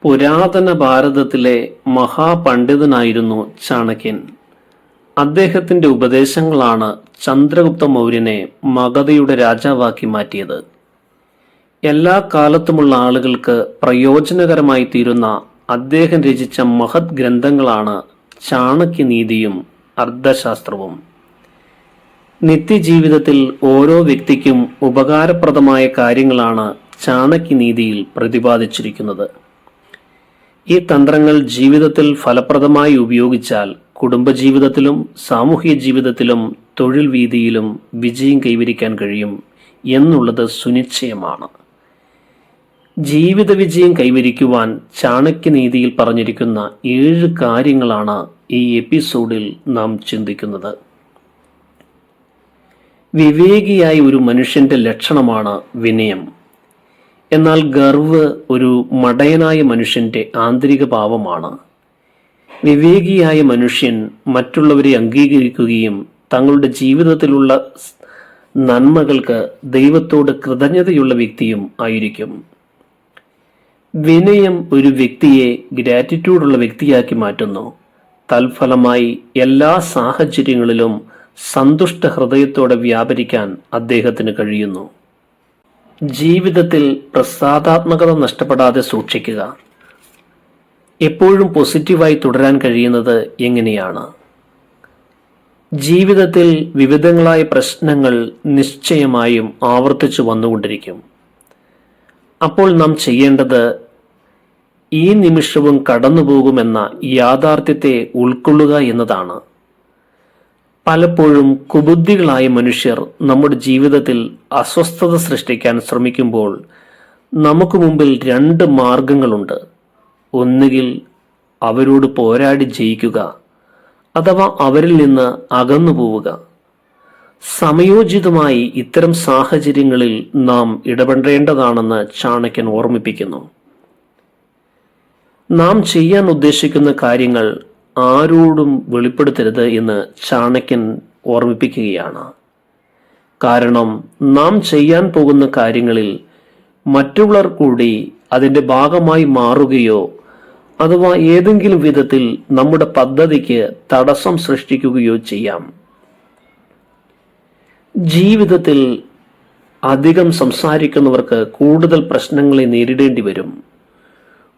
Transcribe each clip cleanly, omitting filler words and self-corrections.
പുരാതന ഭാരതത്തിലെ മഹാപണ്ഡിതനായിരുന്നു ചാണക്യൻ. അദ്ദേഹത്തിന്റെ ഉപദേശങ്ങളാണ് ചന്ദ്രഗുപ്ത മൗര്യനെ മഗധയുടെ രാജാവാക്കി മാറ്റിയത്. എല്ലാ കാലത്തുമുള്ള ആളുകൾക്ക് പ്രയോജനകരമായി തീരുന്ന അദ്ദേഹം രചിച്ച മഹത് ഗ്രന്ഥങ്ങളാണ് ചാണക്യനീതിയും അർത്ഥശാസ്ത്രവും. നിത്യജീവിതത്തിൽ ഓരോ വ്യക്തിക്കും ഉപകാരപ്രദമായ കാര്യങ്ങളാണ് ചാണക്യനീതിയിൽ പ്രതിപാദിച്ചിരിക്കുന്നത്. ഈ തന്ത്രങ്ങൾ ജീവിതത്തിൽ ഫലപ്രദമായി ഉപയോഗിച്ചാൽ കുടുംബജീവിതത്തിലും സാമൂഹിക ജീവിതത്തിലും തൊഴിൽ വീതിയിലും വിജയം കൈവരിക്കാൻ കഴിയും എന്നുള്ളത് സുനിശ്ചയമാണ്. ജീവിത വിജയം കൈവരിക്കുവാൻ ചാണക്യനീതിയിൽ പറഞ്ഞിരിക്കുന്ന 7 കാര്യങ്ങളാണ് ഈ എപ്പിസോഡിൽ നാം ചിന്തിക്കുന്നത്. വിവേകിയായ ഒരു മനുഷ്യന്റെ ലക്ഷണമാണ് വിനയം. എന്നാൽ ഗർവ് ഒരു മടയനായ മനുഷ്യന്റെ ആന്തരിക ഭാവമാണ്. വിവേകിയായ മനുഷ്യൻ മറ്റുള്ളവരെ അംഗീകരിക്കുകയും തങ്ങളുടെ ജീവിതത്തിലുള്ള നന്മകൾക്ക് ദൈവത്തോട് കൃതജ്ഞതയുള്ള വ്യക്തിയും ആയിരിക്കും. വിനയം ഒരു വ്യക്തിയെ ഗ്രാറ്റിറ്റ്യൂഡുള്ള വ്യക്തിയാക്കി മാറ്റുന്നു. തൽഫലമായി എല്ലാ സാഹചര്യങ്ങളിലും സന്തുഷ്ട ഹൃദയത്തോടെ വ്യാപരിക്കാൻ അദ്ദേഹത്തിന് കഴിയുന്നു. ജീവിതത്തിൽ പ്രസാദാത്മകത നഷ്ടപ്പെടാതെ സൂക്ഷിക്കുക. എപ്പോഴും പോസിറ്റീവായി തുടരാൻ കഴിയുന്നത് എങ്ങനെയാണ്? ജീവിതത്തിൽ വിവിധങ്ങളായ പ്രശ്നങ്ങൾ നിശ്ചയമായും ആവർത്തിച്ചു വന്നുകൊണ്ടിരിക്കും. അപ്പോൾ നാം ചെയ്യേണ്ടത് ഈ നിമിഷവും കടന്നുപോകുമെന്ന യാഥാർത്ഥ്യത്തെ ഉൾക്കൊള്ളുക എന്നതാണ്. പലപ്പോഴും കുബുദ്ധികളായ മനുഷ്യർ നമ്മുടെ ജീവിതത്തിൽ അസ്വസ്ഥത സൃഷ്ടിക്കാൻ ശ്രമിക്കുമ്പോൾ നമുക്ക് മുമ്പിൽ 2 മാർഗങ്ങളുണ്ട്. ഒന്നുകിൽ അവരോട് പോരാടി ജയിക്കുക, അഥവാ അവരിൽ നിന്ന് അകന്നു പോവുക. സമയോചിതമായി ഇത്തരം സാഹചര്യങ്ങളിൽ നാം ഇടപെടേണ്ടതാണെന്ന് ചാണക്യൻ ഓർമ്മിപ്പിക്കുന്നു. നാം ചെയ്യാൻ ഉദ്ദേശിക്കുന്ന കാര്യങ്ങൾ ആരോടും വെളിപ്പെടുത്തരുത് എന്ന് ചാണക്യൻ ഓർമ്മിപ്പിക്കുകയാണ്. കാരണം നാം ചെയ്യാൻ പോകുന്ന കാര്യങ്ങളിൽ മറ്റുള്ളവർ കൂടി അതിൻ്റെ ഭാഗമായി മാറുകയോ അഥവാ ഏതെങ്കിലും വിധത്തിൽ നമ്മുടെ പദ്ധതിക്ക് തടസ്സം സൃഷ്ടിക്കുകയോ ചെയ്യാം. ജീവിതത്തിൽ അധികം സംസാരിക്കുന്നവർക്ക് കൂടുതൽ പ്രശ്നങ്ങളെ നേരിടേണ്ടി വരും.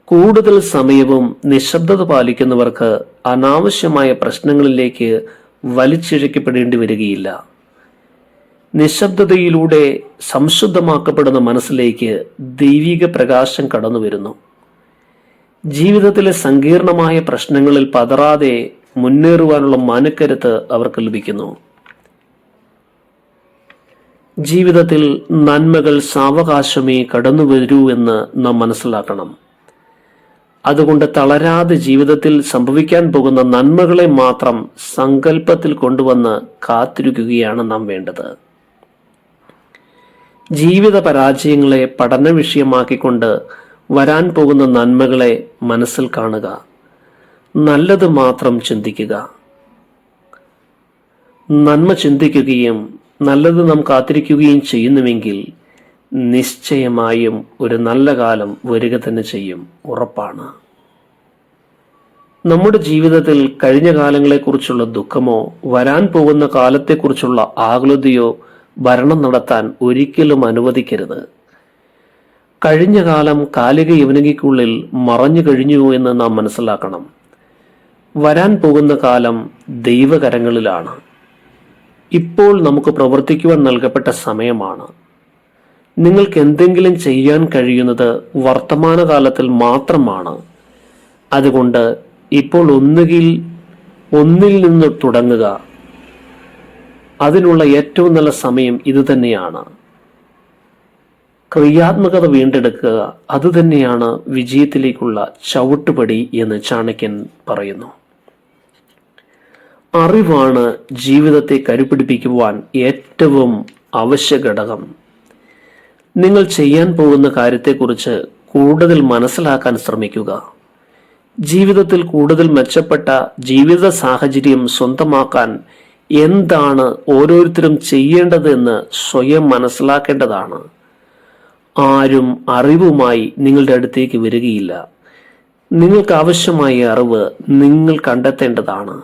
കൂടുതൽ സമയവും നിശബ്ദത പാലിക്കുന്നവർക്ക് അനാവശ്യമായ പ്രശ്നങ്ങളിലേക്ക് വലിച്ചിഴക്കപ്പെടേണ്ടി വരികയില്ല. നിശബ്ദതയിലൂടെ സംശുദ്ധമാക്കപ്പെടുന്ന മനസ്സിലേക്ക് ദൈവിക പ്രകാശം കടന്നു വരുന്നു. ജീവിതത്തിലെ സങ്കീർണമായ പ്രശ്നങ്ങളിൽ പതറാതെ മുന്നേറുവാനുള്ള മനക്കരുത്ത് അവർക്ക് ലഭിക്കുന്നു. ജീവിതത്തിൽ നന്മകൾ സാവകാശമേ കടന്നു വരൂ എന്ന് നാം മനസ്സിലാക്കണം. അതുകൊണ്ട് തളരാതെ ജീവിതത്തിൽ സംഭവിക്കാൻ പോകുന്ന നന്മകളെ മാത്രം സങ്കല്പത്തിൽ കൊണ്ടുവന്ന് കാത്തിരിക്കുകയാണ് നാം വേണ്ടത്. ജീവിത പരാജയങ്ങളെ പഠന വിഷയമാക്കിക്കൊണ്ട് വരാൻ പോകുന്ന നന്മകളെ മനസ്സിൽ കാണുക. നല്ലത് മാത്രം ചിന്തിക്കുക. നന്മ ചിന്തിക്കുകയും നല്ലത് നാം കാത്തിരിക്കുകയും ചെയ്യുന്നുവെങ്കിൽ നിശ്ചയമായും ഒരു നല്ല കാലം വരിക തന്നെ ചെയ്യും, ഉറപ്പാണ്. നമ്മുടെ ജീവിതത്തിൽ കഴിഞ്ഞ കാലങ്ങളെക്കുറിച്ചുള്ള ദുഃഖമോ വരാൻ പോകുന്ന കാലത്തെക്കുറിച്ചുള്ള ആകുലതയോ ഭരണം നടത്താൻ ഒരിക്കലും അനുവദിക്കരുത്. കഴിഞ്ഞ കാലം കാലിക യവനികയ്ക്കുള്ളിൽ മറഞ്ഞു കഴിഞ്ഞു എന്ന് നാം മനസ്സിലാക്കണം. വരാൻ പോകുന്ന കാലം ദൈവകരങ്ങളിലാണ്. ഇപ്പോൾ നമുക്ക് പ്രവർത്തിക്കുവാൻ നൽകപ്പെട്ട സമയമാണ്. നിങ്ങൾക്ക് എന്തെങ്കിലും ചെയ്യാൻ കഴിയുന്നത് വർത്തമാനകാലത്തിൽ മാത്രമാണ്. അതുകൊണ്ട് ഇപ്പോൾ ഒന്നിൽ നിന്ന് തുടങ്ങുക. അതിനുള്ള ഏറ്റവും നല്ല സമയം ഇത് തന്നെയാണ്. ക്രിയാത്മകത വീണ്ടെടുക്കുക, അതുതന്നെയാണ് വിജയത്തിലേക്കുള്ള ചവിട്ടുപടി എന്ന് ചാണക്യൻ പറയുന്നു. അറിവാണ് ജീവിതത്തെ കരുപിടിപ്പിക്കുവാൻ ഏറ്റവും അവശ്യ ഘടകം. നിങ്ങൾ ചെയ്യാൻ പോകുന്ന കാര്യത്തെക്കുറിച്ച് കൂടുതൽ മനസ്സിലാക്കാൻ ശ്രമിക്കുക. ജീവിതത്തിൽ കൂടുതൽ മെച്ചപ്പെട്ട ജീവിത സാഹചര്യം സ്വന്തമാക്കാൻ എന്താണ് ഓരോരുത്തരും ചെയ്യേണ്ടതെന്ന് സ്വയം മനസ്സിലാക്കേണ്ടതാണ്. ആരും അറിവുമായി നിങ്ങളുടെ അടുത്തേക്ക് വരികയില്ല. നിങ്ങൾക്ക് ആവശ്യമായ അറിവ് നിങ്ങൾ കണ്ടെത്തേണ്ടതാണ്.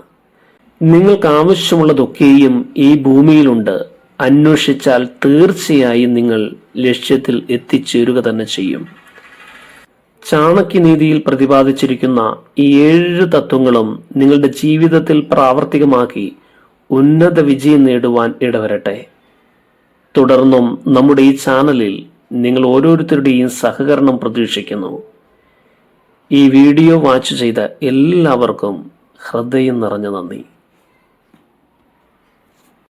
നിങ്ങൾക്ക് ആവശ്യമുള്ളതൊക്കെയും ഈ ഭൂമിയിലുണ്ട്. അന്വേഷിച്ചാൽ തീർച്ചയായും നിങ്ങൾ ലക്ഷ്യത്തിൽ എത്തിച്ചേരുക തന്നെ ചെയ്യും. ചാണക്യനീതിയിൽ പ്രതിപാദിച്ചിരിക്കുന്ന ഈ 7 തത്വങ്ങളും നിങ്ങളുടെ ജീവിതത്തിൽ പ്രാവർത്തികമാക്കി ഉന്നത വിജയം നേടുവാൻ ഇടവരട്ടെ. തുടർന്നും നമ്മുടെ ഈ ചാനലിൽ നിങ്ങൾ ഓരോരുത്തരുടെയും സഹകരണം പ്രതീക്ഷിക്കുന്നു. ഈ വീഡിയോ വാച്ച് ചെയ്ത എല്ലാവർക്കും ഹൃദയം നിറഞ്ഞ നന്ദി.